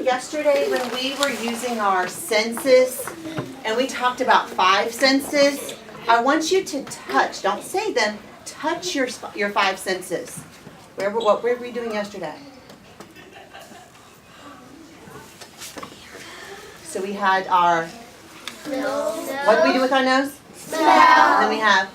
yesterday when we were using our senses and we talked about 5 senses? I want you to touch, don't say them, touch your 5 senses. What were we doing yesterday? So we had our, what do we do with our nose? Smell. And then we have,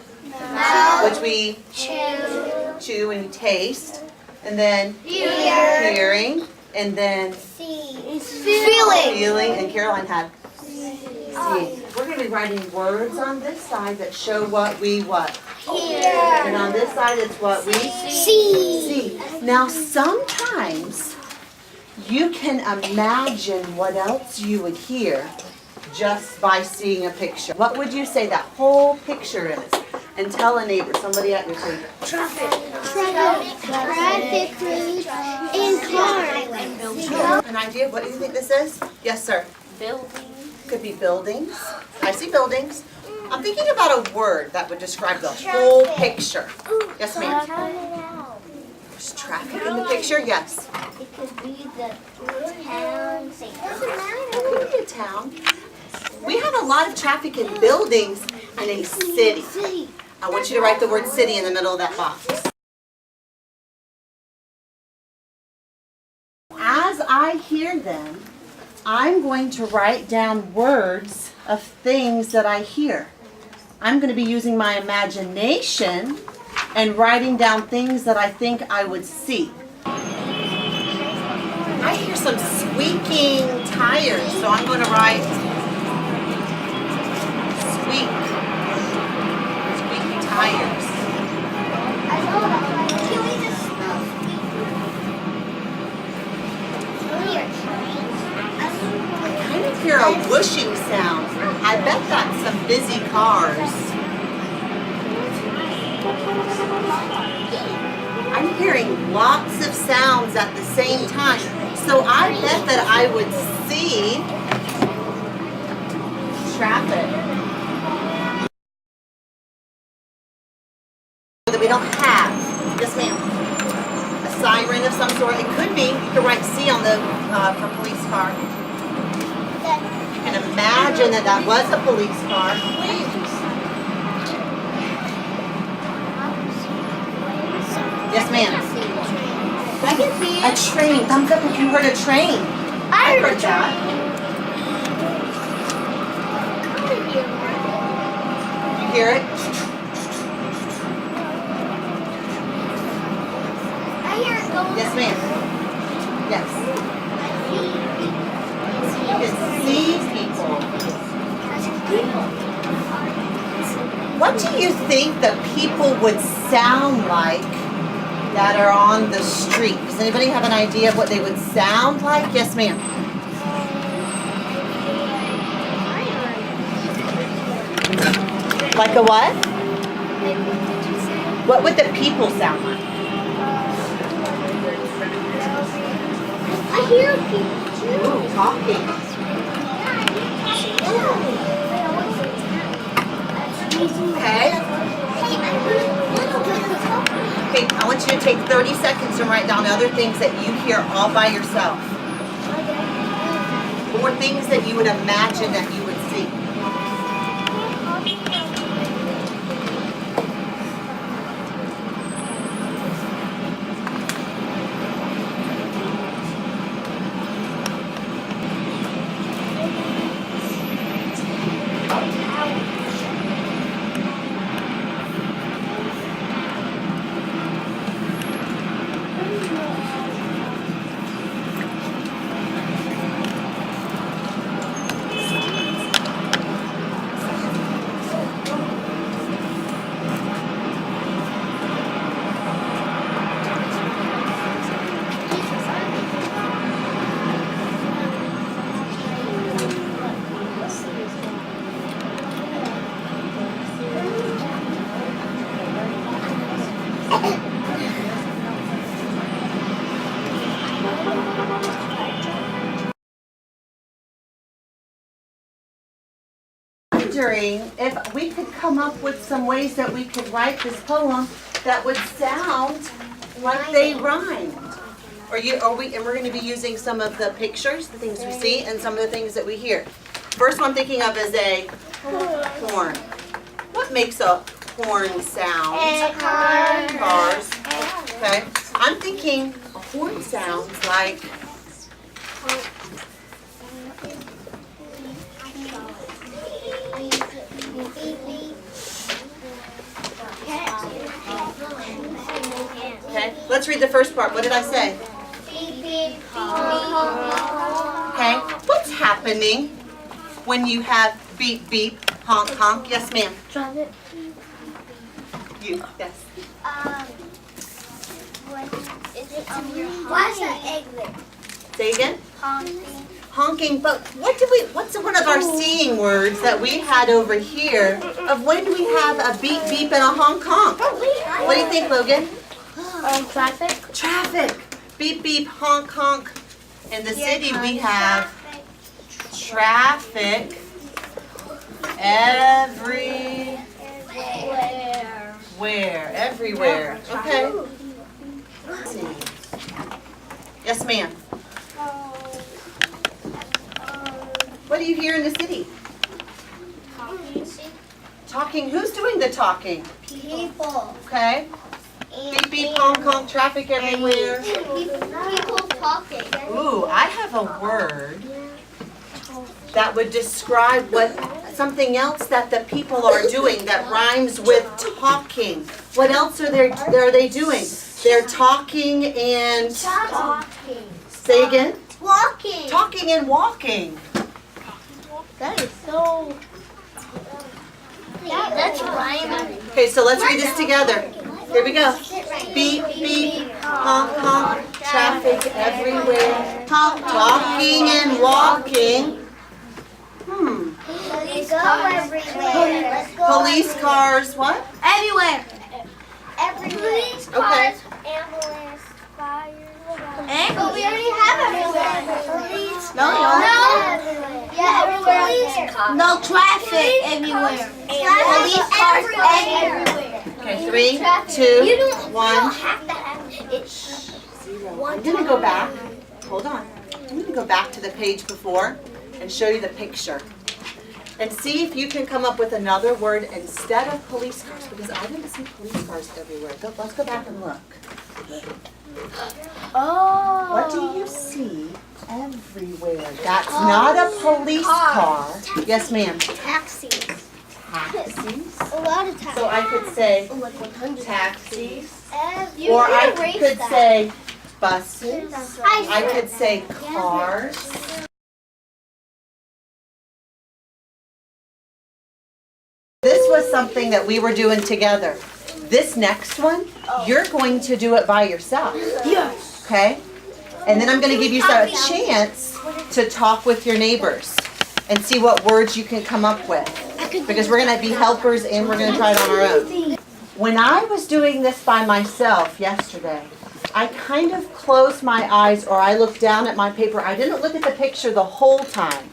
Mouth. which we chew and we taste. And then hearing. And then feeling. And Caroline had see. We're going to be writing words on this side that show what we Hear. And on this side it's what we See. Now sometimes you can imagine what else you would hear just by seeing a picture. What would you say that whole picture is? And tell a neighbor, somebody at your table. Traffic routes and cars. An idea of what you think this is? Yes, sir. Building. Could be buildings. I see buildings. I'm thinking about a word that would describe the whole picture. Yes, ma'am. There's traffic in the picture? Yes. It could be the town. It could be a town. We have a lot of traffic in buildings in a city. I want you to write the word city in the middle of that box. As I hear them, I'm going to write down words of things that I hear. I'm going to be using my imagination and writing down things that I think I would see. I hear some squeaking tires, so I'm going to write squeaky tires. I kind of hear a whooshing sound. I bet that's some busy cars. I'm hearing lots of sounds at the same time. So I bet that I would see traffic. That we don't have. Yes, ma'am. A siren of some sort. It could be. You could write C on the for police car. You can imagine that that was a police car. Yes, ma'am. A train. Thumbs up if you heard a train. I heard that. You hear it? I hear it going. Yes, ma'am. Yes. You can see people. What do you think the people would sound like that are on the street? Does anybody have an idea of what they would sound like? Yes, ma'am. Like a what? What would the people sound like? I hear people too. Ooh, talking. Okay. Okay, I want you to take 30 seconds and write down other things that you hear all by yourself. Or things that you would imagine that you would see. Wondering if we could come up with some ways that we could write this poem that would sound like they rhymed. And we're going to be using some of the pictures, the things we see, and some of the things that we hear. First one I'm thinking of is a horn. What makes a horn sound? Cars. Okay. I'm thinking a horn sounds like okay. Let's read the first part. What did I say? Okay. What's happening when you have beep beep, honk honk? Yes, ma'am. You. Yes. What's an egg there? Say again. Honking. Honking, but what's one of our seeing words that we had over here of when we have a beep beep and a honk honk? What do you think, Logan? Traffic. Traffic. Beep beep, honk honk. In the city we have traffic everywhere. Okay. Let's see. Yes, ma'am. What do you hear in the city? Talking. Who's doing the talking? People. Okay. Beep beep, honk honk, traffic everywhere. People talking. Ooh, I have a word that would describe something else that the people are doing that rhymes with talking. What else are they doing? They're talking and Talking. say again? Walking. Talking and walking. That is so. That's rhyming. Okay, so let's read this together. Here we go. Beep beep, honk honk, traffic everywhere. Talking and walking. Police cars everywhere. Let's go. Police cars, what? Everywhere. Police Okay. ambulance, fire. But we already have everywhere. Police. No. Yeah, everywhere. Police cars. No traffic everywhere. Police cars everywhere. Okay, 3, 2, 1. Have to have it. I'm going to go back. Hold on. I'm going to go back to the page before and show you the picture. And see if you can come up with another word instead of police cars, because I didn't see police cars everywhere. Let's go back and look. Oh. What do you see everywhere? That's not a police car. Yes, ma'am. Taxis. Taxis. A lot of taxis. So I could say Like 100 taxis. You Or I erased could that. say buses. I I could say cars. This was something that we were doing together. This next one, you're going to do it by yourself. Yes. Okay? And then I'm going to give you a chance to talk with your neighbors and see what words you can come up with. Because we're going to be helpers and we're going to try it on our own. When I was doing this by myself yesterday, I kind of closed my eyes or I looked down at my paper. I didn't look at the picture the whole time.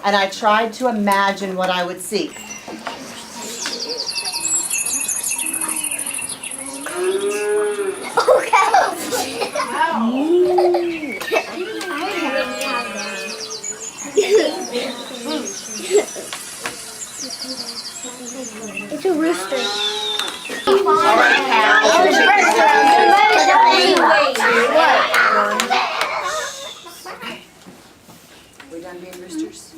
And I tried to imagine what I would see. It's a rooster. All right, cows, chickens, we done being roosters?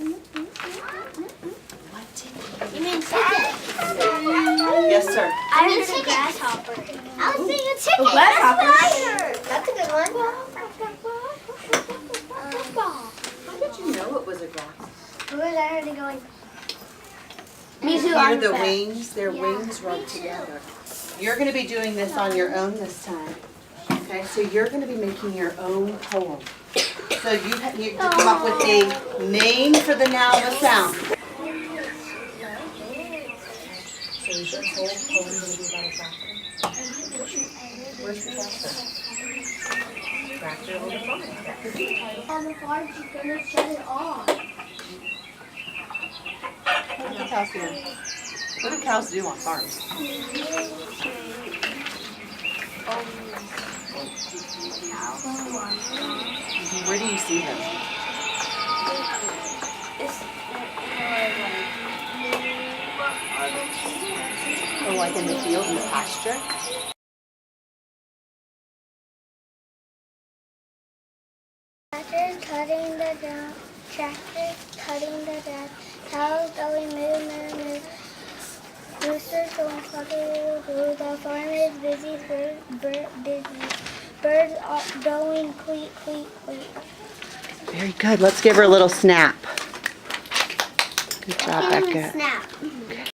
What did You mean chicken? Yes, sir. I mean a grasshopper. I was thinking chicken. A grasshopper? That's a good one. How did you know it was a grass? Who was already going? Me too. Hear the wings, their wings rub together. You're going to be doing this on your own this time. Okay, so you're going to be making your own poem. So you have to come up with a name for the noun and the sound. So is your whole poem going to be about a tractor? Where's the tractor? Tractor on the farm. On the farm, she's gonna shut it off. What do cows do? What do cows do on farms? Where do you see them? Oh, like in the field in the pasture? Tractor cutting the grass. Cows going moo, moo, moo. Roosters going cock-a-doodle-doo. The farm is busy, busy. Birds are going tweet, tweet, tweet. Very good. Let's give her a little snap. Good job, Becca. Snap.